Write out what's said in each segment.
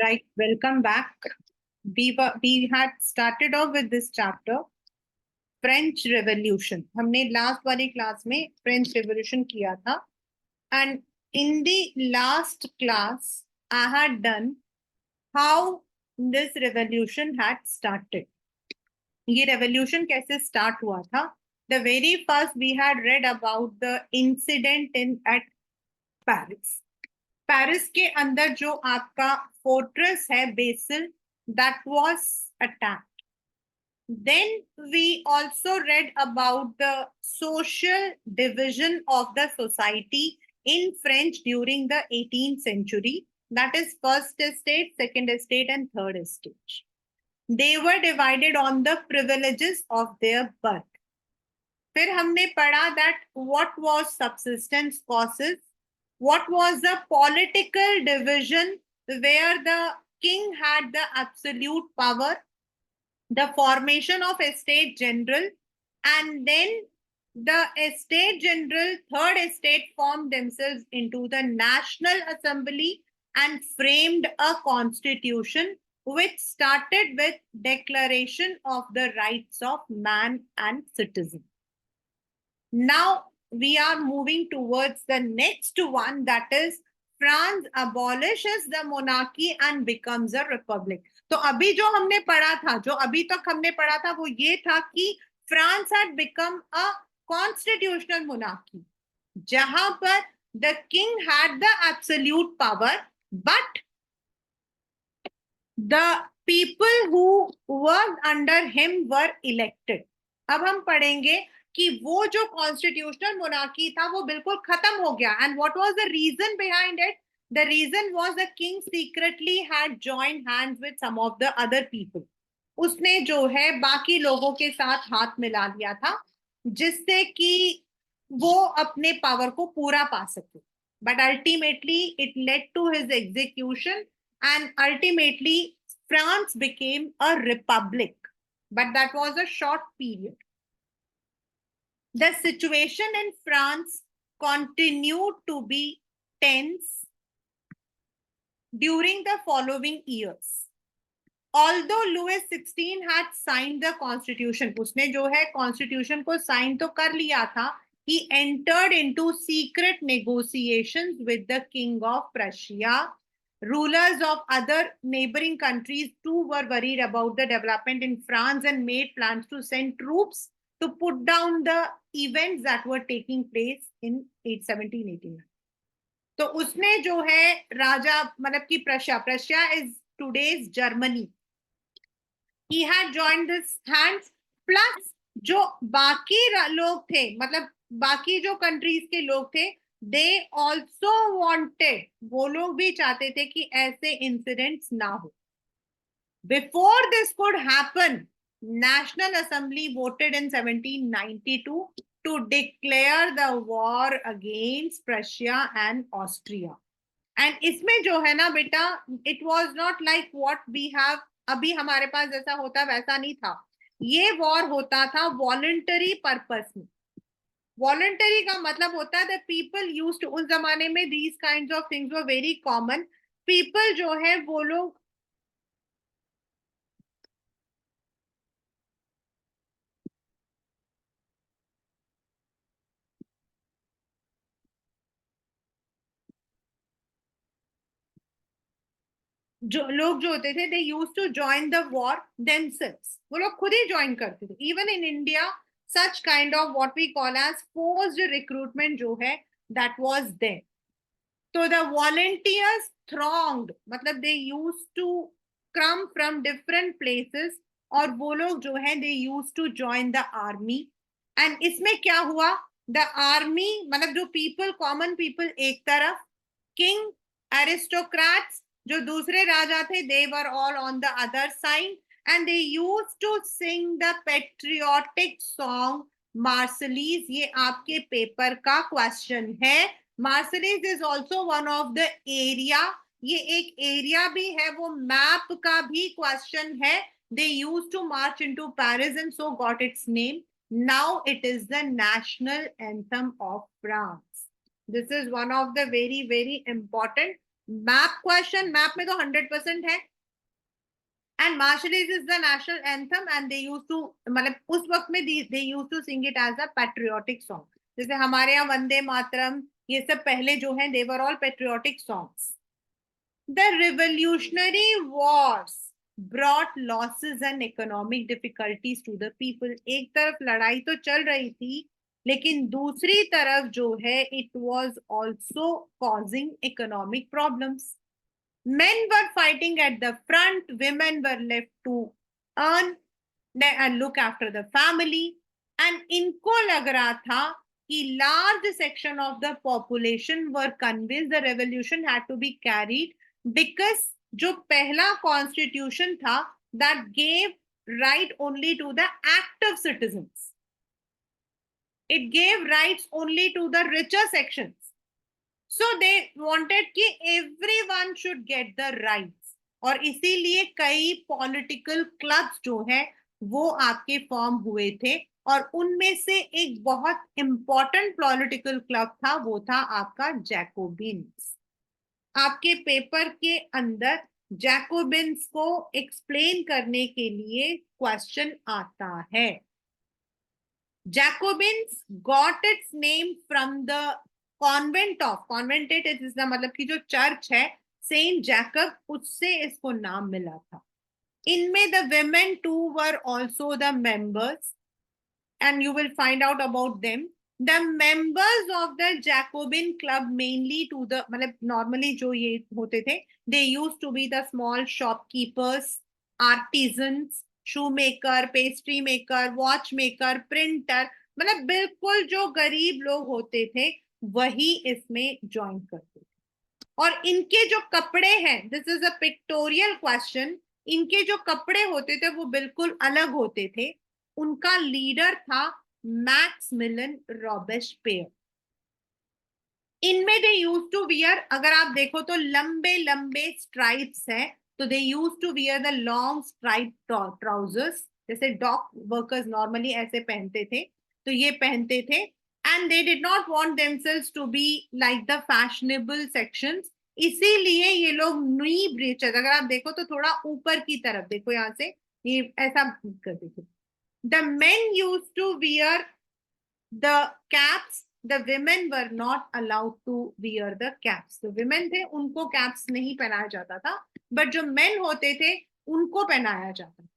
Right, welcome back. We had started off with this chapter, French Revolution. हमने last वाली class में French revolution किया था. And in the last class, I had done how this revolution had started. ये revolution कैसे start हुआ था? The very first we had read about the incident at Paris. Paris के अंदर जो आपका फोर्ट्रेस है BECIL, that was attacked. Then we also read about the social division of the society in French during the 18th century. That is first estate, second estate, and third estate. They were divided on the privileges of their birth. फिर हमने पढ़ा that what was subsistence causes, what was the political division where the king had the absolute power, the formation of a state general, and then the estate general, third estate, formed themselves into the National Assembly and framed a constitution which started with Declaration of the Rights of Man and Citizen. Now we are moving towards the next one, that is France abolishes the monarchy and becomes a republic. तो अभी जो हमने पढ़ा था, जो अभी तक हमने पढ़ा था, वो ये था कि France had become a constitutional monarchy, जहां पर the king had the absolute power, but the people who worked under him were elected. अब हम पढ़ेंगे कि वो जो कॉन्स्टिट्यूशनल मोनार्की था वो बिल्कुल खत्म हो गया. And what was the reason behind it? The reason was the king secretly had joined hands with some of the other people. उसने जो है बाकी लोगों के साथ हाथ मिला लिया था जिससे कि वो अपने पावर को पूरा पा सके. But ultimately it led to his execution and ultimately France became a republic, but that was a short period. The situation in France continued to be tense during the following years. Although Louis XVI had signed the constitution, उसने जो है constitution को sign तो कर लिया था, he entered into secret negotiations with the king of Prussia. Rulers of other neighboring countries too were worried about the development in France and made plans to send troops to put down the events that were taking place in 1789. तो उसने जो है राजा मतलब कि Prussia is today's Germany. He had joined this hands, plus जो बाकी लोग थे, मतलब बाकी जो कंट्रीज के लोग थे, they also wanted, वो लोग भी चाहते थे कि ऐसे इंसिडेंट्स ना हो. Before this could happen, National Assembly voted in 1792 to declare the war against Prussia and Austria. And इसमें जो है ना बेटा, it was not like what we have अभी हमारे पास जैसा होता वैसा नहीं था. ये वॉर होता था वॉलंटरी पर्पस में. वॉलंटरी का मतलब होता है द पीपल यूज्ड टू, उस जमाने में these kinds of things were very common. People जो है वो लोग जो लोग जो होते थे, they used to join the war themselves. वो लोग खुद ही ज्वाइन करते थे. Even in India such kind of what we call as forced recruitment जो है दैट वाज देयर. तो द वॉलंटियर्स thronged, मतलब they used to come from different places, और वो लोग जो है they used to join the army. And इसमें क्या हुआ, द आर्मी मतलब जो पीपल, कॉमन पीपल एक तरफ, किंग, एरिस्टोक्रेट्स जो दूसरे राजा थे, they were all on the other side, and they used to sing the patriotic song Marseillaise. ये आपके पेपर का क्वेश्चन है. Marseillaise is also one of the area. ये एक एरिया भी है, वो मैप का भी क्वेश्चन है. They used to march into Paris and so got its name. Now it is the national anthem of France. This is one of the very, very important map question, map में तो 100% है। And Marseillaise is the national anthem and they used to, मतलब उस वक्त में they used to sing it as a patriotic song. जैसे हमारे यहाँ वंदे मातरम, ये सब पहले जो है, they were all patriotic songs. The revolutionary wars brought losses and economic difficulties to the people। एक तरफ लड़ाई तो चल रही थी, लेकिन दूसरी तरफ जो है, it was also causing economic problems। Men were fighting at the front, women were left to earn and look after the family। And इनको लग रहा था कि large section of the population were convinced the revolution had to be carried, because जो पहला constitution था, that gave right only to the active citizens, it gave rights only to the richer sections। So they wanted कि everyone should get the rights, और इसीलिए कई political clubs जो है वो आपके फॉर्म हुए थे, और उनमें से एक बहुत इंपॉर्टेंट पॉलिटिकल क्लब था, वो था आपका जैकोबिन्स। आपके पेपर के अंदर जैकोबिन्स को एक्सप्लेन करने के लिए क्वेश्चन आता है। Jacobins got its name from the convent of, कॉन्वेंटेट इज द मतलब कि जो चर्च है सेंट जैकब, उससे इसको नाम मिला था। इनमें the women too were also the members, and you will find out about them। The members of the Jacobin club mainly to the, मतलब normally जो ये होते थे, they used to be the small shopkeepers, artisans, shoemaker, pastry maker, watchmaker, printer, मतलब बिल्कुल जो गरीब लोग होते थे वही इसमें ज्वाइन करते थे। और इनके जो कपड़े हैं, this is a pictorial question, इनके जो कपड़े होते थे वो बिल्कुल अलग होते थे। उनका लीडर था मैक्समिलन रॉबेस्पियर। इनमें दे यूज टू वियर, अगर आप देखो तो लंबे लंबे स्ट्राइप्स हैं, तो they used to wear the long stripe trousers, जैसे डॉक वर्कर्स नॉर्मली ऐसे पहनते थे, तो ये पहनते थे। And they did not want themselves to be like the fashionable sections, इसीलिए ये लोग नी ब्रीचेस, अगर आप देखो तो थोड़ा ऊपर की तरफ देखो, यहाँ से ये ऐसा कर देखो। The men use to wear the caps, the women were not allowed to wear the caps। तो women थे उनको caps नहीं पहनाया जाता था, but जो men होते थे उनको पहनाया जाता था।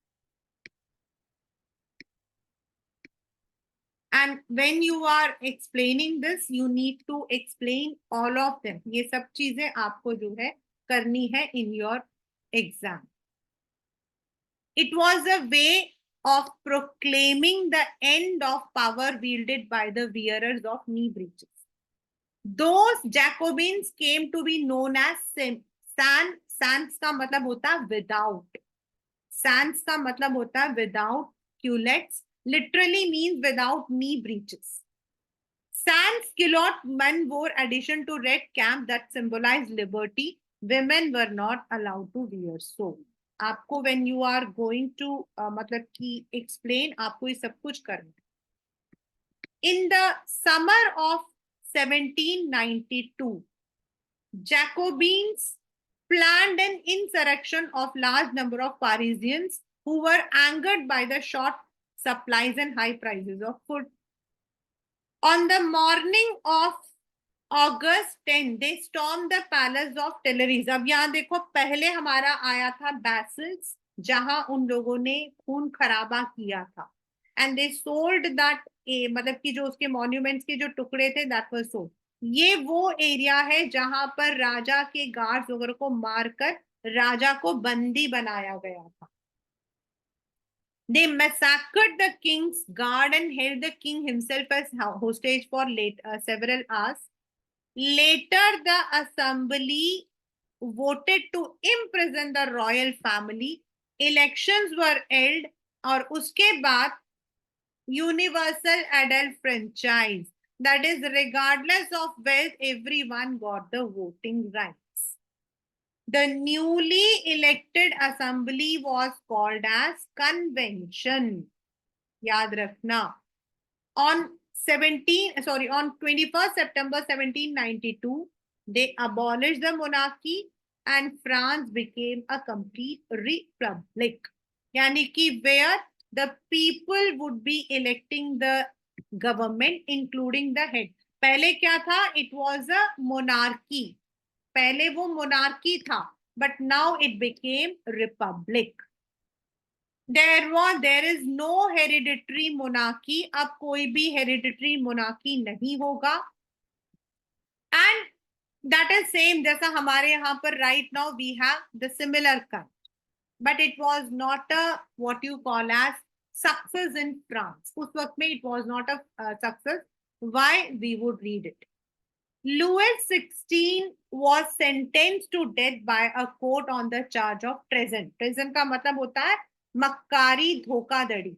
And when you are explaining this, you need to explain all of them। ये सब चीजें आपको जो है करनी है in your exam। It was a way of proclaiming the end of power wielded by the wearers of knee breeches। Those Jacobins came to be known as sans का मतलब होता है without, sans का मतलब होता है without culottes, literally means without knee breeches। Sans culotte men wore addition to red cap that symbolized liberty, women were not allowed to wear। So आपको when you are going to मतलब कि explain, आपको ये सब कुछ करना है। In the summer of 1792, Jacobins planned an insurrection of large number of Parisians who were angered by the short supplies and high prices of food। On the morning of August 10, they stormed the palace of Tuileries। अब यहाँ देखो, पहले हमारा आया था बैसिल्स, जहां उन लोगों ने खून खराबा किया था, एंड दे सोल्ड दैट, मतलब कि जो उसके मॉन्यूमेंट्स के जो टुकड़े थे, दैट वाज सोल्ड। ये वो एरिया है जहां पर राजा के गार्ड्स वगैरह को मारकर राजा को बंदी बनाया गया था। They massacred the king's guard and held the king himself as hostage for several hours। Later, the assembly voted to imprison the royal family। Elections were held, और उसके बाद universal adult franchise, that is regardless of wealth, everyone got the voting rights। The newly elected assembly was called as convention। याद रखना। On 21st September 1792, They abolished the monarchy and France became a complete republic. यानी कि where the people would be electing the government including the head. पहले क्या था? It was a monarchy. पहले वो monarchy था, but now it became republic. There is no hereditary monarchy. अब कोई भी hereditary monarchy नहीं होगा. And that is same जैसा हमारे यहाँ पर right now we have the similar kind, but it was not a what you call as success in France. उस वक्त में it was not a success. Why? We would read it. Louis XVI was sentenced to death by a court on the charge of treason. Treason का मतलब होता है मक्कारी, धोखाधड़ी.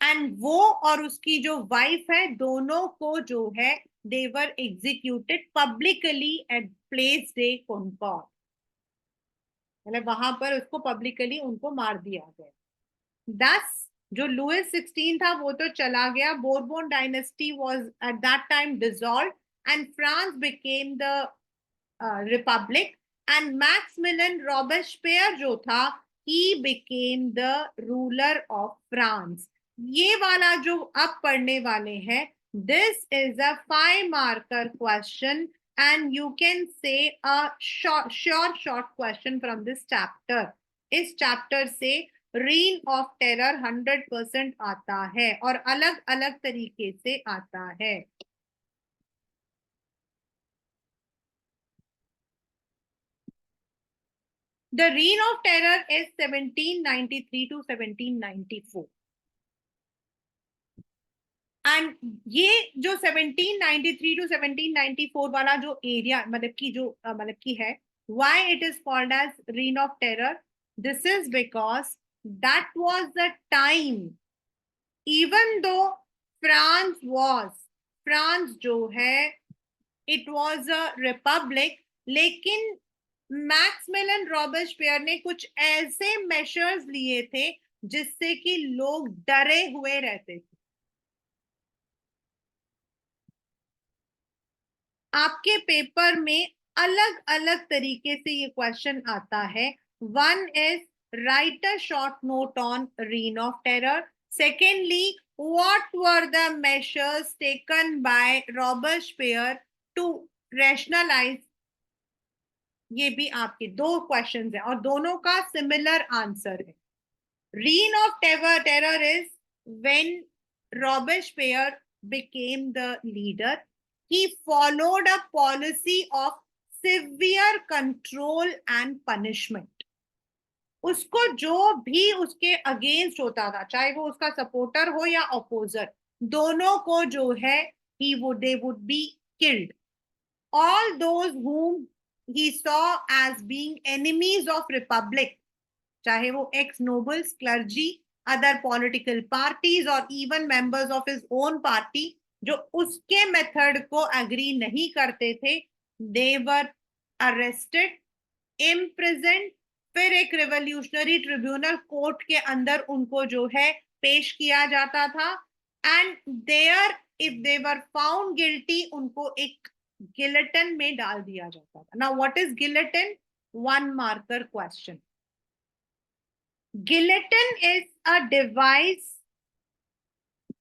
And वो और उसकी जो वाइफ है, दोनों को जो है they were executed publicly at Place de Concorde. मतलब वहां पर उसको पब्लिकली उनको मार दिया गया. 10 जो लुइस 16 था वो तो चला गया. Bourbon dynasty was at that time dissolved and France became the Republic and Maximilian Robespierre जो था he became the ruler of France. ये वाला जो अब पढ़ने वाले हैं, this is a 5 marker question and you can say a short question from this chapter. इस chapter से reign of terror 100% आता है और अलग अलग तरीके से आता है. The reign of terror is 1793 to 1794. And ये जो 1793 टू 1794 वाला जो एरिया मतलब की जो मतलब की है, why it is called as reign of terror? This is because that was the time, even though France जो है इट वाज अ रिपब्लिक, लेकिन मैक्सिमिलियन रॉबेस्पियर ने कुछ ऐसे मेजर्स लिए थे जिससे कि लोग डरे हुए रहते थे. आपके पेपर में अलग अलग तरीके से ये क्वेश्चन आता है. One is right a short note on reign of terror. Secondly, what were the measures taken by Robespierre to rationalize? ये भी आपके दो क्वेश्चंस हैं और दोनों का सिमिलर आंसर है. reign of terror is when Robespierre became the leader. He followed a policy of severe control and punishment. उसको जो भी उसके अगेंस्ट होता था, चाहे वो उसका सपोर्टर हो या अपोजर, दोनों को जो है they would be killed. All those whom he saw as being enemies of republic, चाहे वो ex nobles, clergy, other political parties और even members of his own party, जो उसके मेथड को एग्री नहीं करते थे, they were arrested, imprisoned, फिर एक रिवोल्यूशनरी ट्रिब्यूनल कोर्ट के अंदर उनको जो है पेश किया जाता था. And there if they were found guilty, उनको एक गिलेटिन में डाल दिया जाता था. Now what is guillotine? 1 marker question. Guillotine is a device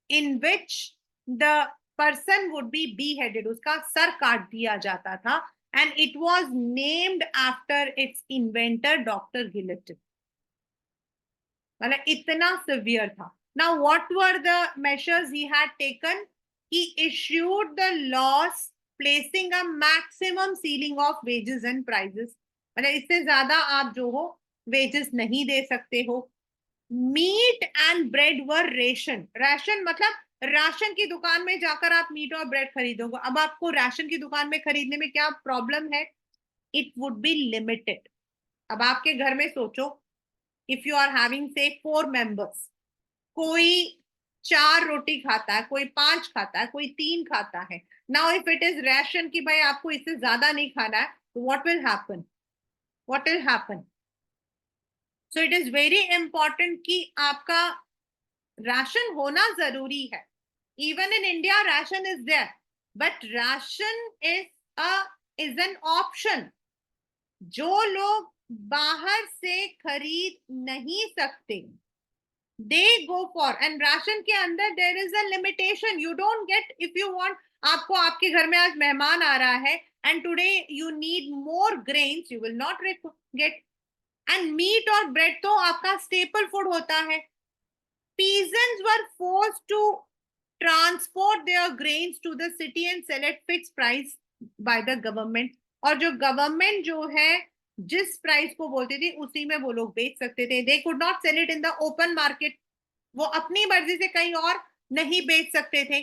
in which the person would be beheaded. उसका सर काट दिया जाता था and it was named after its inventor Dr. Guillotine. मतलब इतना severe था. Now what were the measures he had taken? He issued the laws placing a maximum ceiling of wages and prices. मतलब इससे ज्यादा आप जो हो वेजेस नहीं दे सकते हो. Meat and bread were ration. Ration मतलब राशन की दुकान में जाकर आप मीट और ब्रेड खरीदोगे. अब आपको राशन की दुकान में खरीदने में क्या प्रॉब्लम है? It would be limited. अब आपके घर में सोचो, इफ यू आर हैविंग से 4 मेंबर्स, कोई 4 रोटी खाता है, कोई 5 खाता है, कोई 3 खाता है. Now if it is ration की भाई आपको इससे ज्यादा नहीं खाना है, तो what will happen? So it is very important कि आपका राशन होना जरूरी है. Even in India ration is there, but ration is a is an option. जो लोग बाहर से खरीद नहीं सकते, they go for, and ration के अंदर there is a limitation. You don't get, if you want, आपको आपके घर में आज मेहमान आ रहा है and today you need more grains, you will not get. And meat और bread तो आपका staple food होता है. Peasants were forced to transport their grains to the city and sell at fixed price by the government. और जो government जो है जिस प्राइस को बोलती थी उसी में वो लोग बेच सकते थे. They could not sell it in the open market. वो अपनी मर्जी से कहीं और नहीं बेच सकते थे.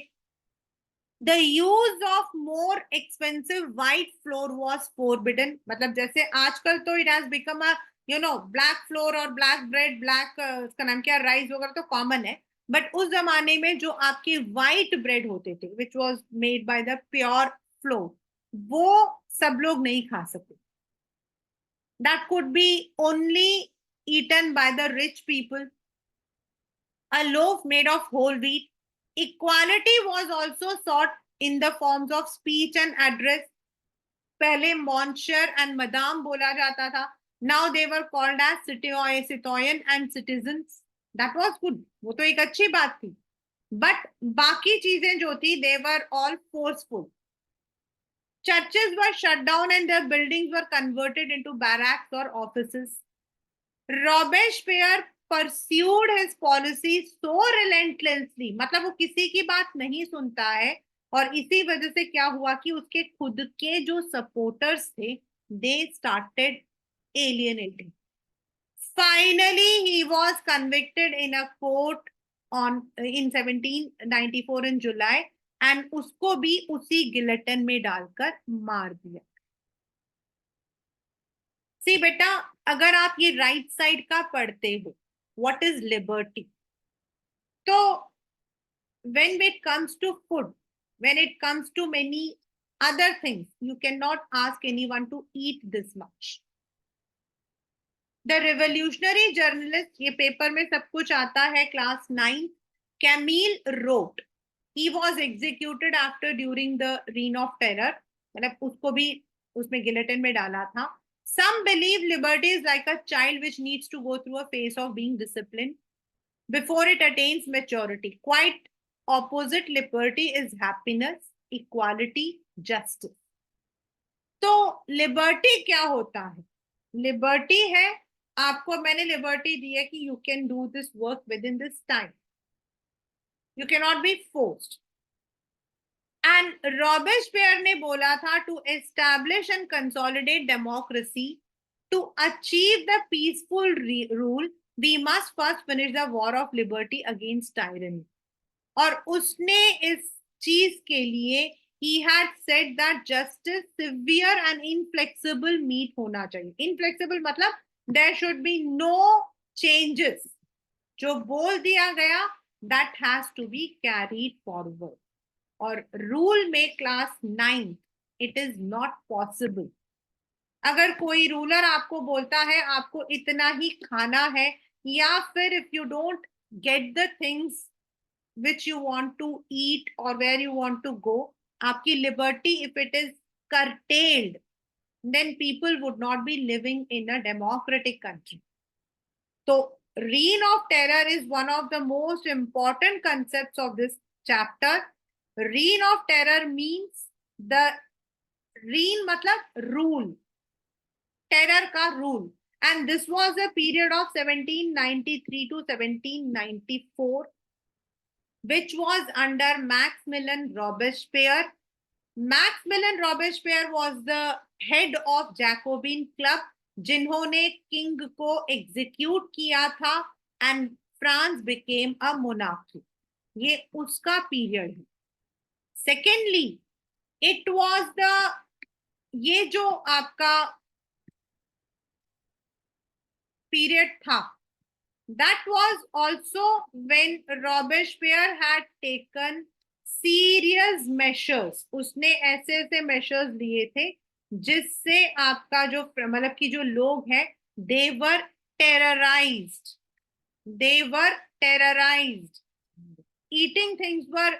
The use of more expensive white floor was forbidden. मतलब जैसे आजकल तो it has become a black floor और ब्लैक ब्रेड, ब्लैक उसका नाम क्या, राइस वगैरह तो कॉमन है. बट उस जमाने में जो आपके व्हाइट ब्रेड होते थे which was made by the pure flour, वो सब लोग नहीं खा सकते. That could be only eaten by the rich people. A loaf made of whole wheat. Equality was also sought in the forms of speech and address. पहले monsieur and madame बोला जाता था. Now they were called as citoyen and citizens. That was good. वो तो एक अच्छी बात थी. But बाकी चीजें जो थी, they were all forceful. Churches were shut down and their buildings were converted into barracks or offices. Robespierre pursued his policy so relentlessly, मतलब वो किसी की बात नहीं सुनता है. और इसी वजह से क्या हुआ कि उसके खुद के जो सपोर्टर्स थे, they started alienating. Finally he was convicted in a court in 1794 in July, and उसको भी उसी गिलेटिन में डालकर मार दिया. सी बेटा, अगर आप ये राइट साइड का पढ़ते हो, व्हाट इज लिबर्टी, तो when it comes to food, when it comes to many other things, you cannot ask anyone to eat this much. The revolutionary journalist, ये पेपर में सब कुछ आता है, क्लास 9, कैमील रोट. he was executed after during the reign of terror, मतलब उसको भी उसमें गिलेटिन में डाला था. Some believe liberty is like a child which needs to go through a phase of being disciplined before it attains maturity. Quite opposite liberty is happiness, equality, justice. तो liberty क्या होता है? लिबर्टी है, आपको मैंने लिबर्टी दी है कि you can do this work within this time, you can not be forced. And Robespierre ने बोला था to establish and consolidate democracy, to achieve the peaceful rule, we must first finish the war of liberty against tyranny. और उसने इस चीज के लिए he had said that justice severe and inflexible meet होना चाहिए. inflexible मतलब there should be no changes. जो बोल दिया गया that has to be carried forward. और रूल में class 9 it is not possible. अगर कोई रूलर आपको बोलता है आपको इतना ही खाना है, या फिर if you don't get the things which you want to eat or where you want to go, आपकी liberty if it is curtailed, then people would not be living in a democratic country. So reign of terror is one of the most important concepts of this chapter. Reign of terror means the reign मतलब rule, terror का rule, and this was a period of 1793 to 1794 which was under Maximilian Robespierre. Maximilian Robespierre was the head of Jacobin Club, जिन्होंने king को execute किया था, and France became a monarchy. ये उसका period है. Secondly it was the, ये जो आपका पीरियड था, that was also when Robespierre had taken serious measures. उसने ऐसे ऐसे measures लिए थे जिससे आपका जो मतलब की जो लोग हैं, they were terrorized. They were terrorized. Eating things were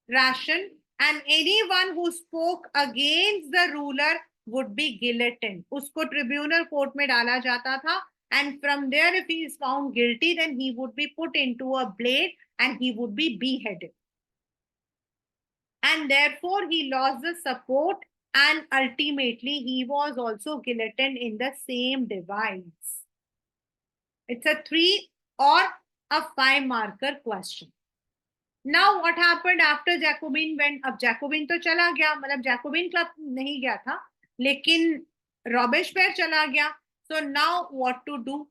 rationed, and anyone who spoke against the ruler would be guillotined. उसको ट्रिब्यूनल कोर्ट में डाला जाता था, and from there if he is found guilty then he would be put into a blade and he would be beheaded. And therefore he lost the support and ultimately he was also guillotined in the same device. It's a 3 or a 5 marker question. Now what happened after Jacobin went? अब Jacobin तो चला गया, मतलब Jacobin club नहीं गया था, लेकिन Robespierre चला गया. So now what to do?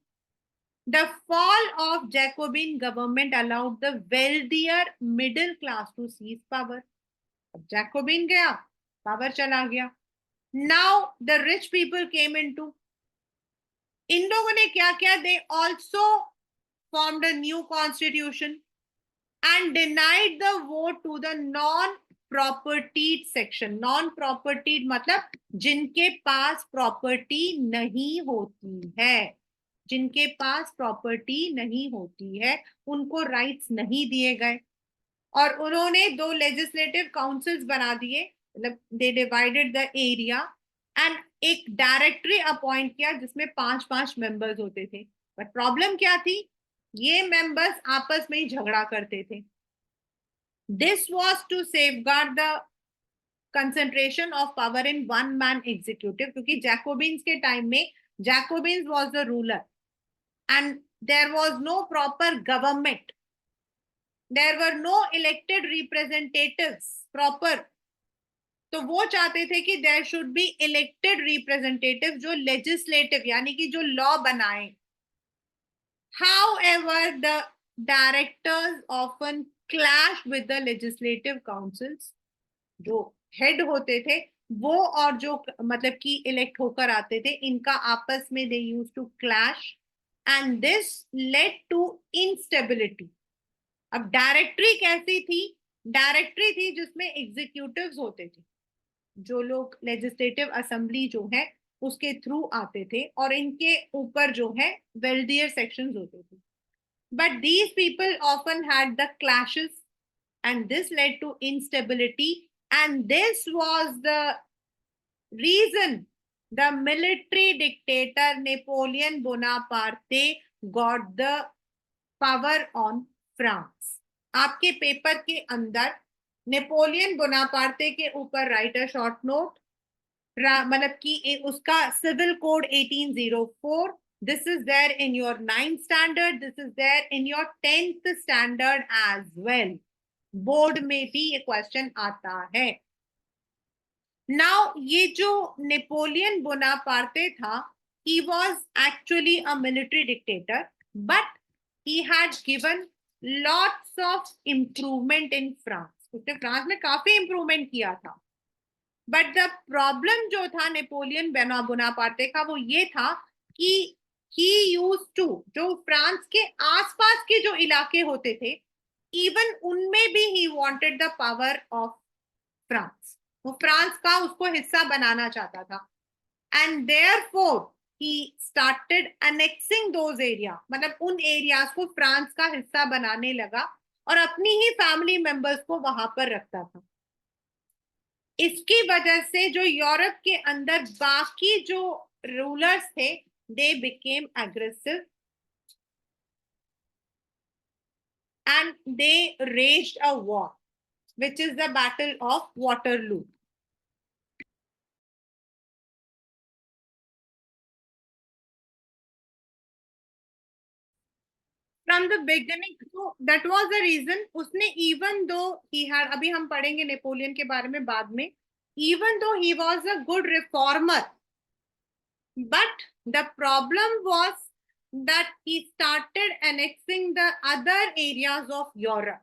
The fall of Jacobin government allowed the wealthier middle class to seize power. अब Jacobin गया, power चला गया. Now the rich people came into. इन लोगों ने क्या किया? They also formed a new constitution and denied the vote to the non-propertied section. Non-propertied मतलब जिनके पास प्रॉपर्टी नहीं होती है, जिनके पास प्रॉपर्टी नहीं होती है उनको राइट्स नहीं दिए गए. और उन्होंने 2 लेजिस्लेटिव काउंसिल्स बना दिए, मतलब they divided the area and एक डायरेक्टरी अपॉइंट किया जिसमें 5-5 मेंबर्स होते थे. बट प्रॉब्लम क्या थी? ये मेंबर्स आपस में ही झगड़ा करते थे. This was to safeguard the concentration of power in one man executive, क्योंकि जैकोबिन्स के टाइम में Jacobins was the ruler and there was no proper government, there were no elected representatives proper. तो वो चाहते थे कि there should be elected representative जो legislative यानी कि जो law बनाए. However, the directors often clashed with the legislative councils. जो हेड होते थे वो और जो मतलब कि इलेक्ट होकर आते थे, इनका आपस में they used to clash and this led to instability. अब डायरेक्टरी कैसी थी? डायरेक्टरी थी जिसमें एग्जीक्यूटिव्स होते थे, जो लोग लेजिस्लेटिव असेंबली जो है उसके थ्रू आते थे, और इनके ऊपर जो है वेल्दियर सेक्शंस होते थे. But these people often had the clashes and this led to instability, and this was the reason the military dictator Napoleon Bonaparte got the power on France. आपके पेपर के अंदर नेपोलियन बोनापार्टे के ऊपर right a short note, मतलब कि उसका civil code 1804. This is there in your 9th standard, this is there in your 10th standard as well. Board में भी ये क्वेश्चन आता है. नाउ ये जो नेपोलियन बोनापार्टे था, he was actually a military dictator, but he had given lots of improvement in France. उसने France में काफी इंप्रूवमेंट किया था. बट द प्रॉब्लम जो था नेपोलियन बोनापार्टे का वो ये था कि he used to, जो फ्रांस के आसपास के जो इलाके होते थे, इवन उनमें भी he wanted the power of France. वो फ्रांस का उसको हिस्सा बनाना चाहता था. And therefore he started annexing those area, मतलब उन एरियाज को फ्रांस का हिस्सा बनाने लगा और अपनी ही फैमिली मेंबर्स को वहां पर रखता था. इसकी वजह से जो यूरोप के अंदर बाकी जो रूलर्स थे, they became aggressive and they waged a war, which is the Battle of Waterloo. From the beginning, so that was the reason उसने, even though he had, अभी हम पढ़ेंगे नेपोलियन के बारे में बाद में, even though he was a good reformer, but the problem was that he started annexing the other areas of Europe.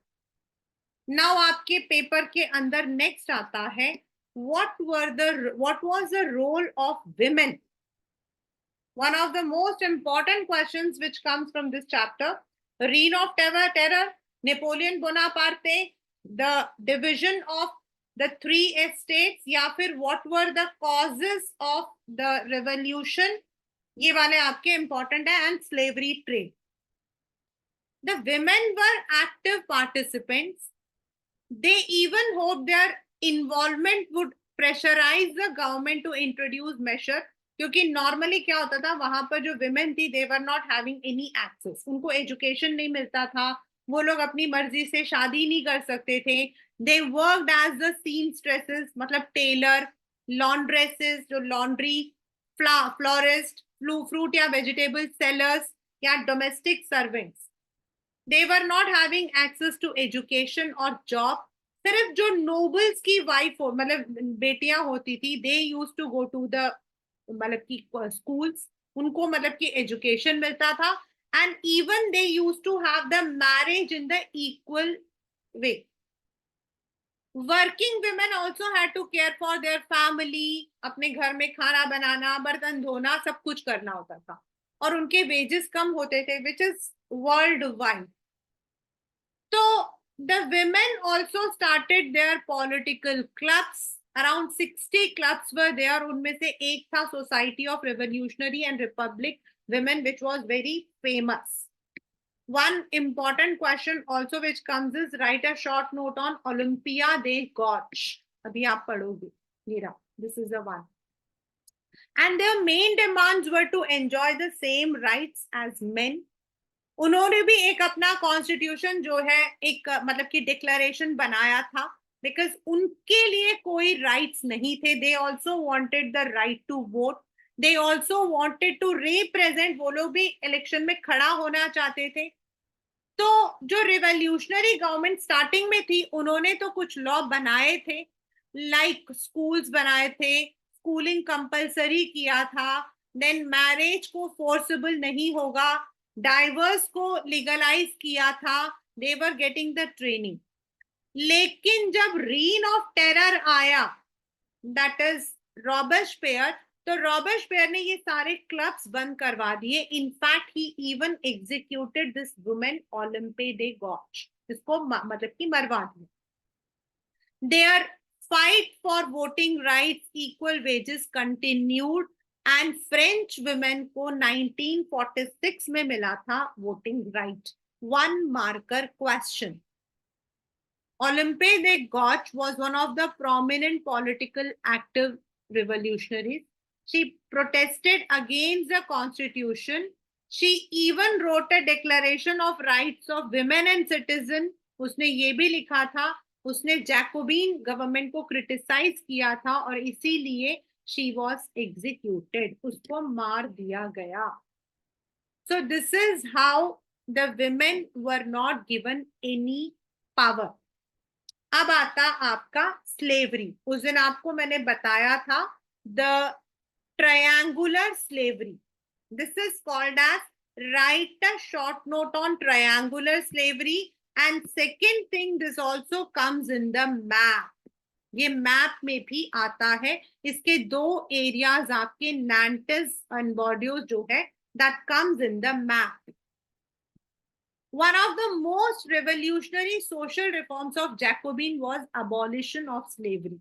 Now आपके पेपर के अंदर नेक्स्ट आता है, what was the role of women? One of the most important questions which comes from this chapter, reign of terror, Napoleon Bonaparte, the division of the 3 estates, या फिर what were the causes of the revolution, ये वाले आपके important है, and slavery trade. The women were active participants. They even hoped their involvement would pressurize the government to introduce major, क्योंकि normally क्या होता था वहां पर जो विमेन थी they were not having any access, उनको एजुकेशन नहीं मिलता था, वो लोग अपनी मर्जी से शादी नहीं कर सकते थे। They worked as the seamstresses, मतलब टेलर, लॉन्ड्रेसेस जो लॉन्ड्री, फ्लोरिस्ट, फ्रूट या वेजिटेबल सेलर्स या domestic servants. They were not having access to education और जॉब। सिर्फ जो नोबल्स की वाइफ हो, मतलब बेटियां होती थी, they used to go to the मतलब की स्कूल्स, उनको मतलब की एजुकेशन मिलता था। And even they used to have the marriage in the equal way. Working women also had to care for their family, अपने घर में खाना बनाना, बर्तन धोना, सब कुछ करना होता था, और उनके वेजेस कम होते थे, विच इज वर्ल्ड वाइड। तो the women also started their political clubs. Around 60 clubs were there. उनमें से एक था Society of Revolutionary and Republic Women, which was very famous. One important question also which comes is write a short note on Olympia de Gauche. अभी आप पढ़ोगे ये रहा. This is the one. And their main demands were to enjoy the same rights as men. उन्होंने भी एक अपना constitution जो है एक मतलब कि डिक्लेरेशन बनाया था, बिकॉज उनके लिए कोई राइट्स नहीं थे। They also wanted the right to vote, they also wanted to represent, वो लोग भी इलेक्शन में खड़ा होना चाहते थे। तो जो रिवॉल्यूशनरी गवर्नमेंट स्टार्टिंग में थी, उन्होंने तो कुछ लॉ बनाए थे, लाइक स्कूल्स बनाए थे, स्कूलिंग कंपलसरी किया था, देन मैरिज को फोर्सेबल नहीं होगा, डाइवर्स को लीगलाइज किया था, they were getting the training. लेकिन जब रीन ऑफ टेरर आया, दैट इज रॉबर्सपियर, तो रॉबर्सपियर ने ये सारे क्लब्स बंद करवा दिए। In fact he even executed this woman Olympe de Gouges, इसको मतलब कि मरवा दिया। Their fight for voting rights, equal wages continued, and French women को 1946 में मिला था voting right. One marker question, Olympe de Gauche was one of the prominent political active revolutionaries. She protested against the constitution. She even wrote a declaration of rights of women and citizens. उसने ये भी लिखा था, उसने Jacobian government को criticise किया था, और इसीलिए she was executed, उसको मार दिया गया। So this is how the women were not given any power. अब आता आपका स्लेवरी। उस दिन आपको मैंने बताया था the triangular slavery. This is called as write a short note on triangular slavery. And second thing, this also comes in the map. ये मैप में भी आता है। इसके दो एरियाज आपके नैंटिस एंड बॉर्डियोज जो है, that comes in the map. One of the most revolutionary social reforms of Jacobin was abolition of slavery.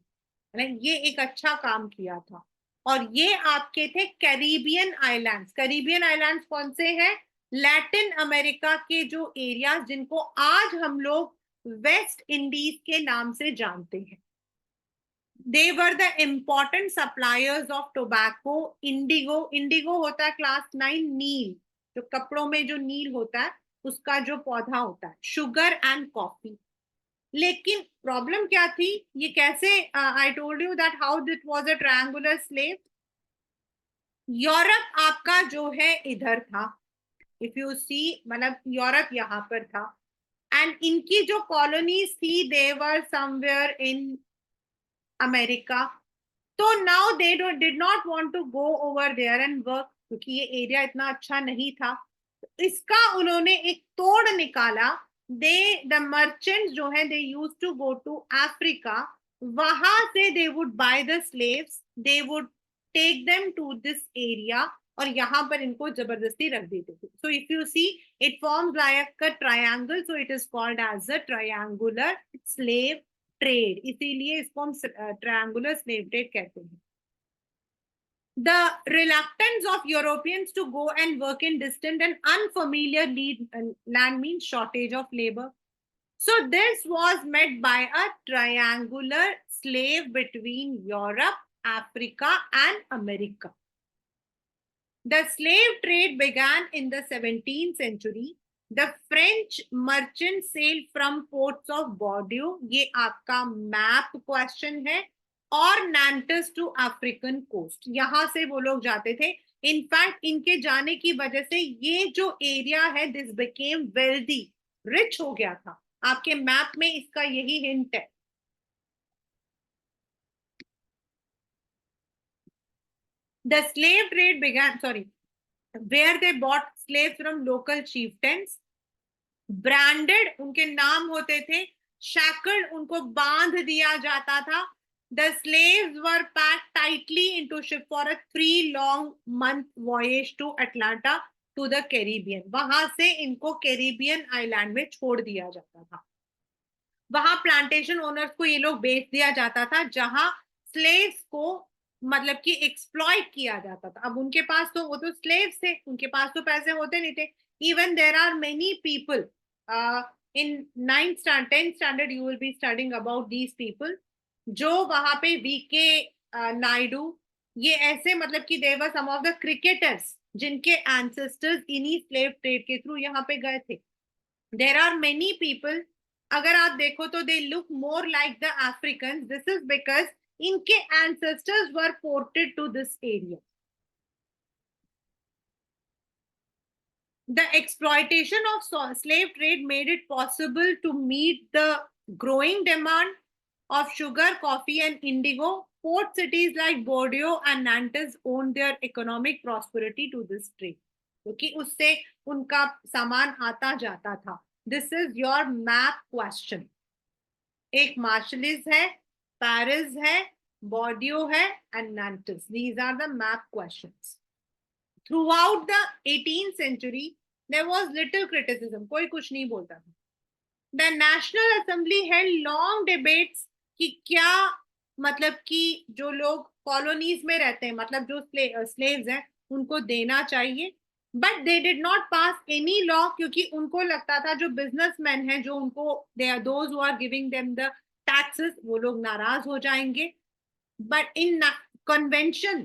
ये एक अच्छा काम किया था, और ये आपके थे कैरिबियन आइलैंड्स। कैरिबियन आइलैंड्स कौन से हैं? लैटिन अमेरिका के जो एरियाज जिनको आज हम लोग वेस्ट इंडीज के नाम से जानते हैं। They were the important suppliers of tobacco, indigo. Indigo होता है क्लास 9 नील, जो कपड़ों में जो नील होता है उसका जो पौधा होता है, शुगर एंड कॉफी। लेकिन प्रॉब्लम क्या थी, ये कैसे, I told you that how it was a triangular slave. Europe आपका जो है इधर था, इफ यू सी, मतलब यूरोप यहाँ पर था, एंड इनकी जो कॉलोनीज थी they were somewhere in America. तो now they did not want to go over there and work, क्योंकि ये एरिया इतना अच्छा नहीं था। इसका उन्होंने एक तोड़ निकाला। दे द मर्चेंट्स जो है, they used to go to Africa, वहां से they would buy the slaves, they would take them to this area, और यहाँ पर इनको जबरदस्ती रख देते थे। So if you see, it forms like a triangle, so it is called as a triangular slave trade. इसीलिए इसको हम ट्रायंगुलर स्लेव ट्रेड कहते हैं। The reluctance of Europeans to go and work in distant and unfamiliar land means shortage of labor. So this was met by a triangular slave between Europe, Africa, and America. The slave trade began in the 17th century. The French merchants sailed from ports of Bordeaux, ये आपका map question है, और Nantes to African coast. यहां से वो लोग जाते थे. इनफैक्ट इनके जाने की वजह से ये जो एरिया है, दिस बिकेम वेल्दी, रिच हो गया था. आपके मैप में इसका यही हिंट है. The slave trade began, where they bought slaves from local chieftains. Branded, उनके नाम होते थे. Shackled, उनको बांध दिया जाता था. The slaves were packed tightly into ship for a 3 long-month voyage to Atlanta to the Caribbean. वहां से इनको कैरिबियन आइलैंड में छोड़ दिया जाता था. वहां प्लांटेशन ओनर्स को ये लोग बेच दिया जाता था, जहां स्लेव्स को मतलब कि एक्सप्लॉइट किया जाता था. अब उनके पास तो वो तो स्लेव्स थे, उनके पास तो पैसे होते नहीं थे. Even there are many people in 10th standard you will be studying about these people, जो वहां पे वीके नायडू, ये ऐसे मतलब कि they were some of the cricketers जिनके एंसेस्टर्स इन्हीं स्लेव ट्रेड के थ्रू यहाँ पे गए थे. देयर आर मेनी पीपल, अगर आप देखो तो they look more like the African. This is because इनके ancestors were ported to this area. The exploitation of slave trade made it possible to meet the growing demand of sugar, coffee, and indigo. Port cities like Bordeaux and Nantes owned their economic prosperity to this trade, क्योंकि उससे उनका सामान आता जाता था. This is your map question. एक मार्शलिस है, Paris है, बॉर्डियो है, and नैंटिस. These are the map questions. Throughout the 18th century, there was little criticism. कोई कुछ नहीं बोलता था. The National Assembly held long debates कि क्या मतलब कि जो लोग कॉलोनीज में रहते हैं, मतलब जो स्लेव्स हैं, उनको देना चाहिए. But they did not pass any law, क्योंकि उनको लगता था जो बिजनेसमैन हैं, जो उनको they are those who are giving them the taxes, वो लोग नाराज हो जाएंगे. But in convention,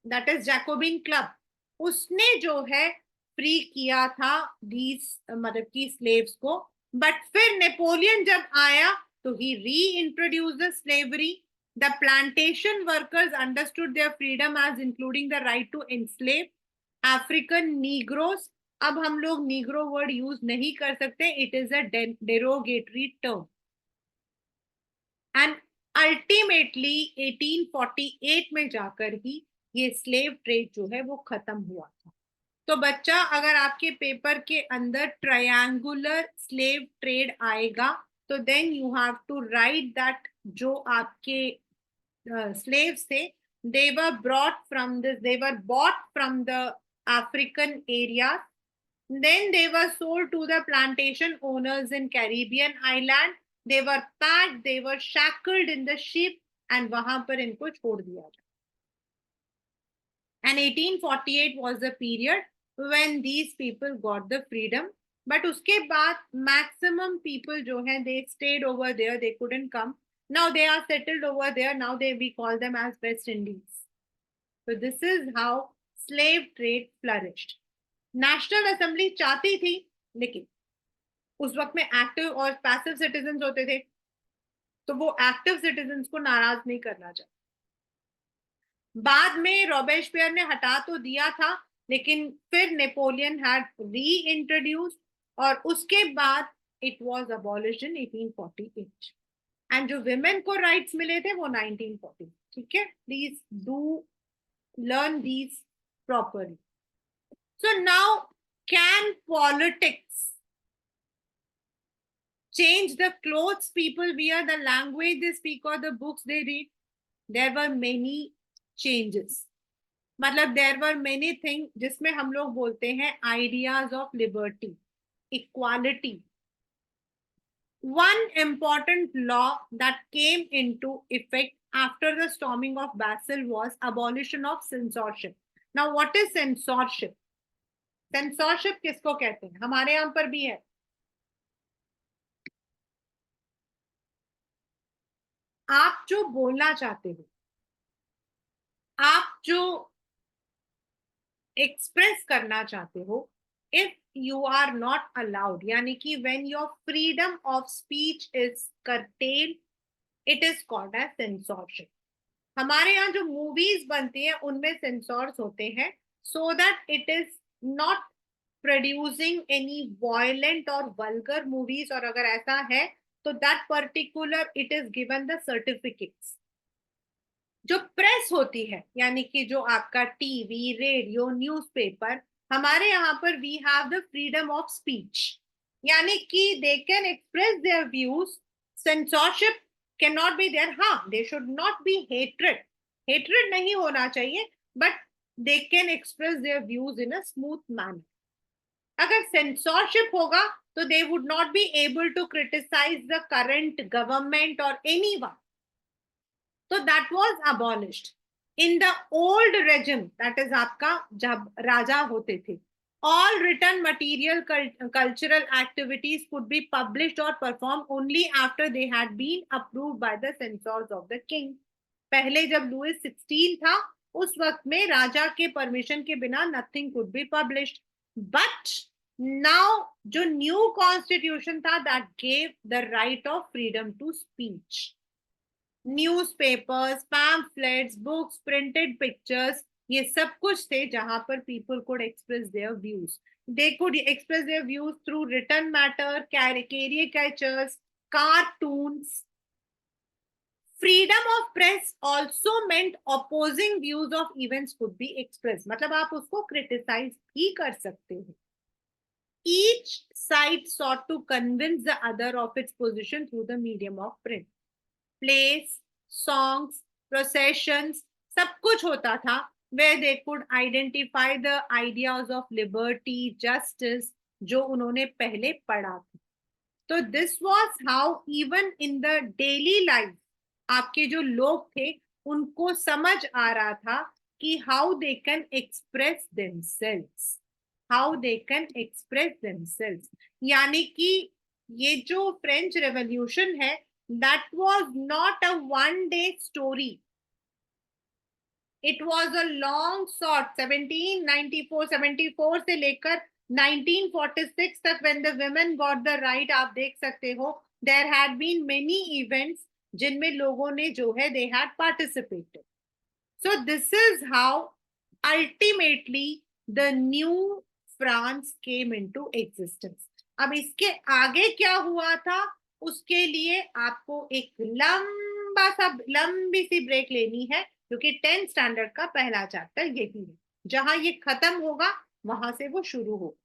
that is Jacobin club, उसने जो है फ्री किया था दीज मतलब की स्लेव्स को. बट फिर नेपोलियन जब आया तो he reintroduce the slavery. The plantation workers understood their freedom as including the right to enslave African negroes. अब हम लोग नीग्रो वर्ड यूज नहीं कर सकते, it is a derogatory term. And ultimately 1848 में जाकर ही ये स्लेव ट्रेड जो है वो खत्म हुआ था. तो बच्चा, अगर आपके पेपर के अंदर ट्रायंगुलर स्लेव ट्रेड आएगा तो then you have to write that जो आपके स्लेव्स थे, they were brought from this, they were bought from the African areas, then they were sold to the plantation owners in Caribbean island. They were packed, they were shackled in the ship, and वहां पर इनको छोड़ दिया गया. And 1848 was the period when these people got the freedom. But उसके बाद maximum people जो हैं, they stayed over there, they couldn't come. Now they are settled over there. Now we call them as West Indies. So this is how slave trade flourished. National Assembly चाहती थी, लेकिन उस वक्त में active और passive citizens होते थे, तो वो एक्टिव सिटीजन्स को नाराज नहीं करना चाहते. बाद में रॉबेस्पियर ने हटा तो दिया था, लेकिन फिर नेपोलियन हैड री इंट्रोड्यूस, और उसके बाद it was abolished in 1848. And जो विमेन को राइट्स मिले थे वो 1940. ठीक है, please do learn these properly. So now, can politics change the clothes people wear, the language they speak, or the books they read? There were many changes. मतलब there were many things जिसमें हम लोग बोलते हैं ideas of liberty, equality. One important law that came into effect after the storming of Bastille was abolition of censorship. Now what is censorship? Censorship किसको कहते हैं? हमारे यहाँ पर भी है. आप जो बोलना चाहते हो, आप जो एक्सप्रेस करना चाहते हो, if you are not allowed, यानी कि when your freedom of speech is curtailed, it is called as censorship. हमारे यहाँ जो मूवीज बनती है उनमें सेंसॉर्स होते हैं, so that it is not producing any violent और वल्गर मूवीज, और अगर ऐसा है तो that particular it is given the certificates. जो प्रेस होती है, यानी कि जो आपका टीवी, रेडियो, न्यूज़पेपर, हमारे यहाँ पर we have the freedom of speech, यानी कि they can express their views, censorship can not be there. हाँ, they should not be hatred, hatred नहीं होना चाहिए, but they can express their views in a smooth manner. अगर censorship होगा तो they would not be able to criticize the current government और anyone. तो that was abolished in the old regime, that is आपका जब राजा होते थे। All written material cultural activities could be published और perform only after they had been approved by the censors of the king. पहले जब Louis 16 था, उस वक्त में राजा के परमिशन के बिना nothing could be published. But now जो न्यू कॉन्स्टिट्यूशन था, that gave the right of freedom to speech. Newspapers, pamphlets, books, printed pictures, ये सब कुछ थे जहां पर people could express their views. They could express their views through written matter, caricatures, cartoons. Freedom of press also meant opposing views of events could be express, मतलब आप उसको criticise भी कर सकते हो। Each side sought to convince the other of its position through the medium of print. Plays, songs, processions, सब कुछ होता था where they could identify the ideas of liberty, justice, जो उन्होंने पहले पढ़ा था। तो this was how even in the daily life आपके जो लोग थे उनको समझ आ रहा था कि how they can express themselves, how they can express themselves। यानी कि ये जो फ्रेंच रेवोल्यूशन है, that was not a one day story, it was a long short 1794, 74 से लेकर 1946 तक, when the women got the right, आप देख सकते हो there had been many events जिनमें लोगों ने जो है they had participated। So this is how ultimately the new France came into existence। अब इसके आगे क्या हुआ था, उसके लिए आपको एक लंबी सी ब्रेक लेनी है, क्योंकि 10th स्टैंडर्ड का पहला चैप्टर यही है। जहां ये खत्म होगा वहां से वो शुरू हो,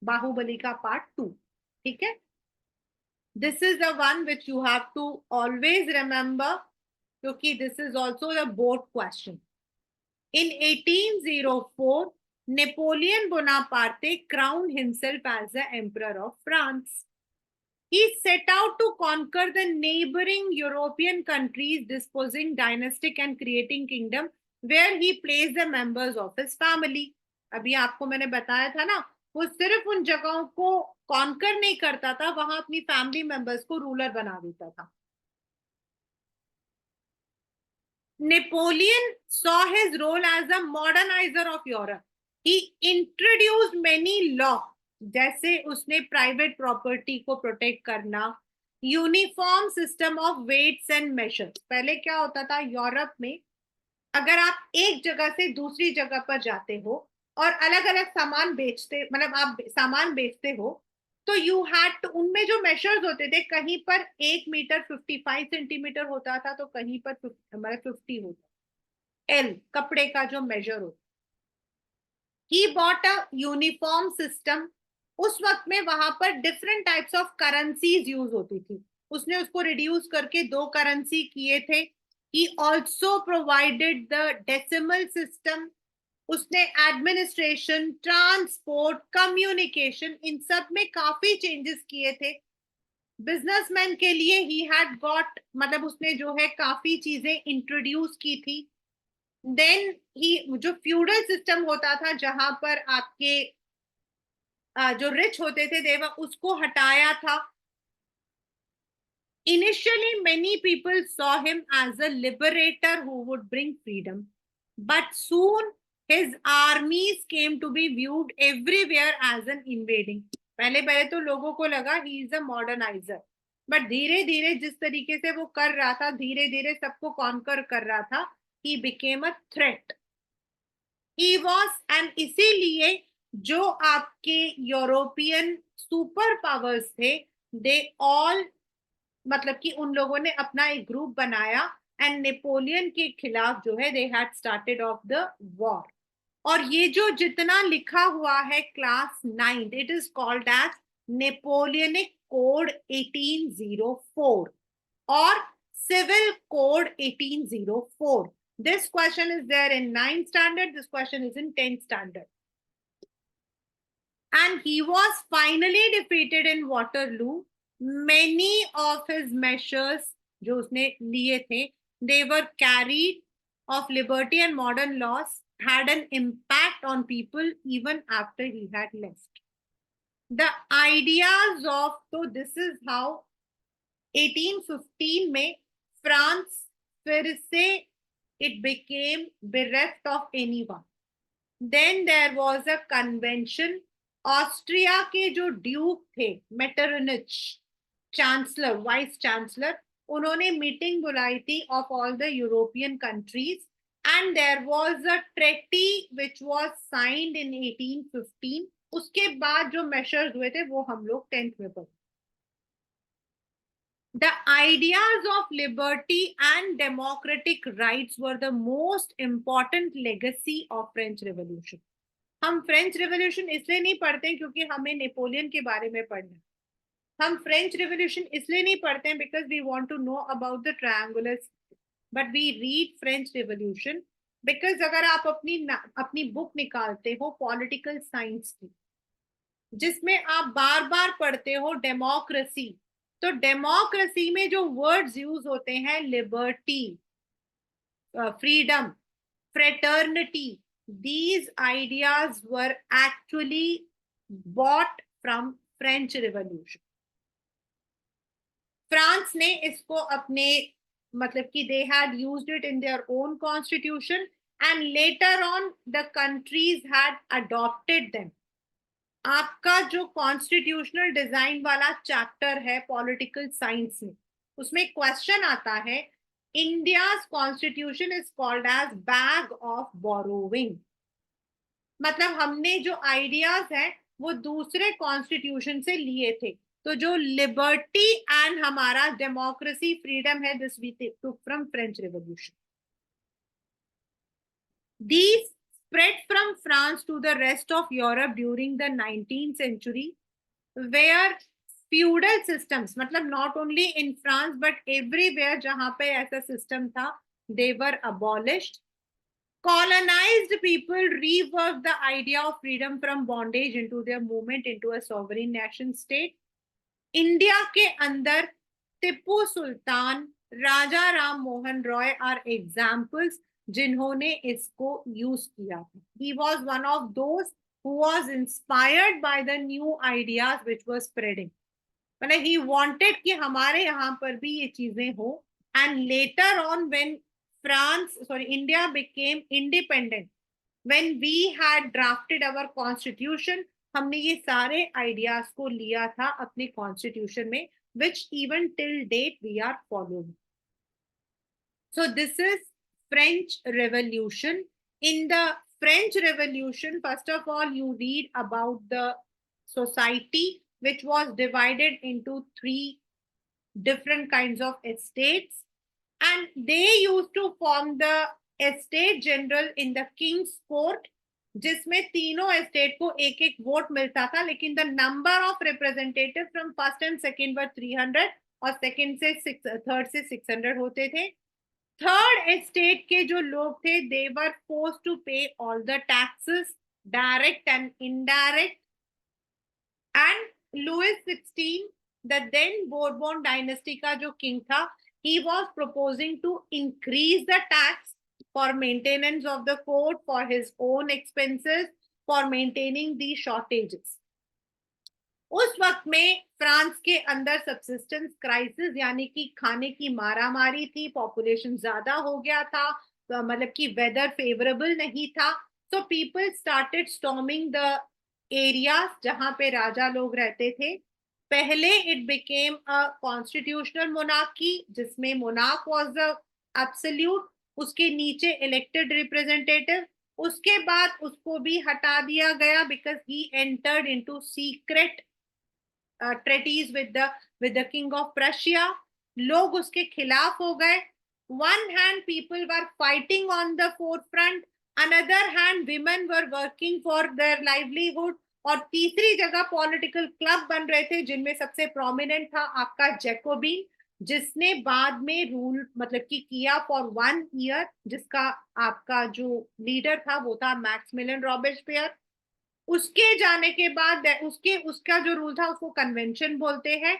बाहुबली का पार्ट 2। ठीक है, this is the one which you have to always remember, क्योंकि this is also the board question. In 1804, Napoleon Bonaparte crowned himself as the Emperor of France. He set out to conquer the neighboring European countries, disposing dynastic and creating kingdom where he placed the members of his family. अभी आपको मैंने बताया था ना, वो सिर्फ उन जगहों को कॉन्कर नहीं करता था, वहां अपनी फैमिली मेंबर्स को रूलर बना देता था। Napoleon saw his role as a modernizer of Europe. He introduced many law, जैसे उसने प्राइवेट प्रॉपर्टी को प्रोटेक्ट करना, uniform system of weights and measures. पहले क्या होता था यूरोप में, अगर आप एक जगह से दूसरी जगह पर जाते हो और अलग अलग सामान बेचते, मतलब आप सामान बेचते हो, तो यू हैड, उनमें जो मेजर्स होते थे, कहीं पर 1 मीटर 55 सेंटीमीटर होता था, तो कहीं पर मतलब 50 होता। एल कपड़े का जो मेजर होता। He bought a uniform system. उस वक्त में वहां पर different types of currencies use होती थी, उसने उसको रिड्यूस करके 2 करेंसी किए थे। He also provided the decimal system। उसने एडमिनिस्ट्रेशन, ट्रांसपोर्ट, कम्युनिकेशन, इन सब में काफी चेंजेस किए थे। बिजनेसमैन के लिए ही हैड गॉट, मतलब उसने जो है काफी चीजें इंट्रोड्यूस की थी। देन ही, जो फ्यूडल सिस्टम होता था जहां पर आपके जो रिच होते थे देवा, उसको हटाया था। Initially, many people saw him as a liberator who would bring freedom, but soon his armies came to be viewed everywhere as an invading. पहले पहले तो लोगों को लगा he is a modernizer, but धीरे धीरे जिस तरीके से वो कर रहा था, धीरे धीरे सबको कॉन्कर कर रहा था, he became a threat. He was, and इसीलिए जो आपके यूरोपियन सुपर पावर्स थे, दे ऑल, मतलब कि उन लोगों ने अपना एक ग्रुप बनाया एंड नेपोलियन के खिलाफ जो है they had started off the war. और ये जो जितना लिखा हुआ है class 9, it is called as Napoleonic code 1804 और civil code 1804. This question is there in 9th standard, this question is in 10th standard. And he was finally defeated in Waterloo. Many of his measures जो उसने लिए थे, they were carried of liberty and modern laws, had an impact on people even after he had left. The ideas of, so this is how 1815 में France फिर से it became bereft of anyone. Then there was a convention. Austria के जो duke थे Metternich, chancellor, vice chancellor, उन्होंने meeting बुलाई थी of all the European countries and there was a treaty which was signed in 1815. उसके बाद जो measures हुए थे वो हम लोग 10th में पढ़े. The ideas of liberty and democratic rights were the most important legacy of French Revolution. हम फ्रेंच रेवोल्यूशन इसलिए नहीं पढ़ते क्योंकि हमें नेपोलियन के बारे में पढ़ना है. हम फ्रेंच रेवोल्यूशन इसलिए नहीं पढ़ते हैं because we want to know about the triangular, but we read French revolution because अगर आप अपनी बुक निकालते हो पॉलिटिकल साइंस की, जिसमें आप बार बार पढ़ते हो डेमोक्रेसी, तो डेमोक्रेसी में जो वर्ड्स यूज होते हैं liberty, freedom, fraternity, these ideas were actually bought from French Revolution. France ने इसको अपने, मतलब कि they had used it in their own constitution and later on the countries had adopted them. आपका जो कॉन्स्टिट्यूशनल डिजाइन वाला चैप्टर है political science में, उसमें क्वेश्चन आता है India's constitution is called as bag of borrowing. मतलब हमने जो आइडियाज हैं वो दूसरे कॉन्स्टिट्यूशन से लिए थे. तो जो लिबर्टी एंड हमारा डेमोक्रेसी फ्रीडम है, this we took from French revolution. These spread from France to the rest of Europe during the 19th century, where feudal systems, मतलब not only in France but everywhere जहां पे ऐसा system था, they were abolished. Colonized people reworked the idea of freedom from bondage into their movement into a sovereign nation state. India के अंदर टिप्पू सुल्तान, राजा Ram Mohan Roy are examples जिन्होंने इसको use किया था. He was one of those who was inspired by the new ideas which were spreading. मतलब he wanted कि हमारे यहाँ पर भी ये चीजें हो. And later on when India became independent, when we had drafted our constitution, हमने ये सारे आइडियाज को लिया था अपने कॉन्स्टिट्यूशन में, which even till date we are following. So this is French Revolution. In the French Revolution, first of all, you read about the society which was divided into 3 different kinds of estates, and they used to form the estate general in the king's court, जिसमें तीनों estate को एक एक vote मिलता था, लेकिन the number of representative from first and second were 300 और second से थर्ड से 600 होते थे. थर्ड एस्टेट के जो लोग थे, they were forced to pay all the taxes, direct and indirect. And Louis 16, the then Bourbon dynasty का जो किंग था, he was proposing to increase the tax for maintenance of the court, for his own expenses, for maintaining the shortages. उस वक्त में France के अंदर subsistence crisis यानी कि खाने की मारामारी थी, पॉपुलेशन ज्यादा हो गया था, तो मतलब कि वेदर फेवरेबल नहीं था, so people started storming the areas जहां पे राजा लोग रहते थे। पहले it became a constitutional monarchy जिसमें मोनार्क वाज द एब्सोल्यूट, उसके नीचे इलेक्टेड रिप्रेजेंटेटिव, उसके बाद उसको भी हटा दिया गया because he entered into secret treaties with the king of Prussia. लोग उसके खिलाफ हो गए। One hand people were fighting on the four front, another hand women were working for their livelihood, और तीसरी जगह पॉलिटिकल क्लब बन रहे थे जिनमें सबसे प्रोमिनेंट था आपका जैकोबिन, जिसने बाद में रूल मतलब कि किया फॉर 1 ईयर, जिसका आपका जो लीडर था वो था मैक्सिमिलियन रॉबेस्पियर। उसके जाने के बाद उसके उसका जो रूल था उसको कन्वेंशन बोलते हैं।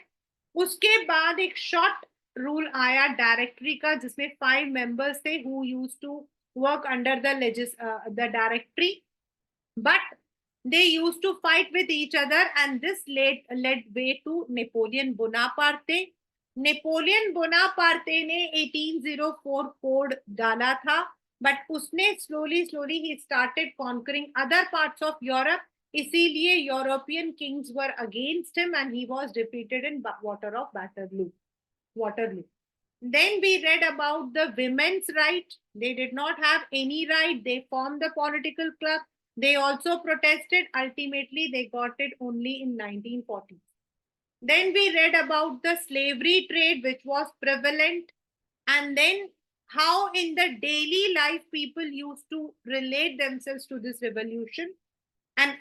उसके बाद एक शॉर्ट रूल आया डायरेक्टरी का जिसमें 5 मेंबर्स थे who used to work under the directory, but they used to fight with each other and this led way to Napoleon Bonaparte. Napoleon Bonaparte ने 1804 कोड डाला था, बट उसने स्लोली स्लोली ही started conquering other parts of Europe, इसीलिए European kings were against him and he was defeated in Waterloo. Then we read about the women's right. They did not have any right. They formed the political club. They also protested. Ultimately, they got it only in 1940. Then we read about the slavery trade, which was prevalent. And then how in the daily life people used to relate themselves to this revolution. And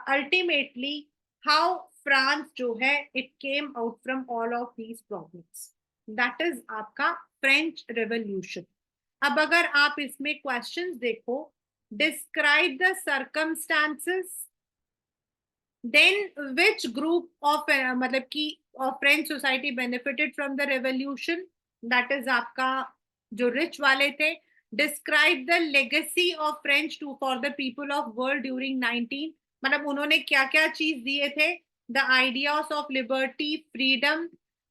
ultimately, how France जो है, it came out from all of these problems. That is आपका French revolution. अब अगर आप इसमें questions देखो, describe the circumstances, then which group of मतलब कि French society benefited from the revolution, that is आपका जो रिच वाले थे। Describe the legacy of French to for the people of world during 19, मतलब उन्होंने क्या क्या चीज दिए थे, the ideas of liberty, freedom.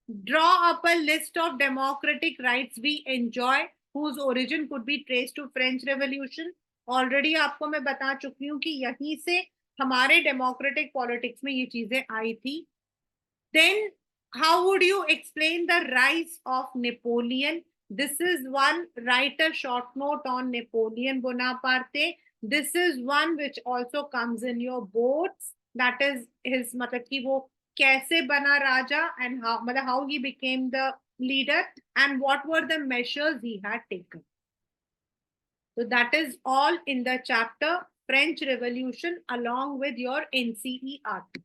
Draw up a list of democratic rights we enjoy whose origin could be traced to French Revolution. Already आपको मैं बता चुकी हूँ कि यहीं से हमारे democratic politics में ये चीजें आई थी। Then how would you explain the rise of Napoleon? This is one, write a short note on Napoleon Bonaparte. This is one which also comes in your boards. That is his मतलब कि वो कैसे बना राजा and how मतलब how he became the leader and what were the measures he had taken. So that is all in the chapter French Revolution along with your NCERT.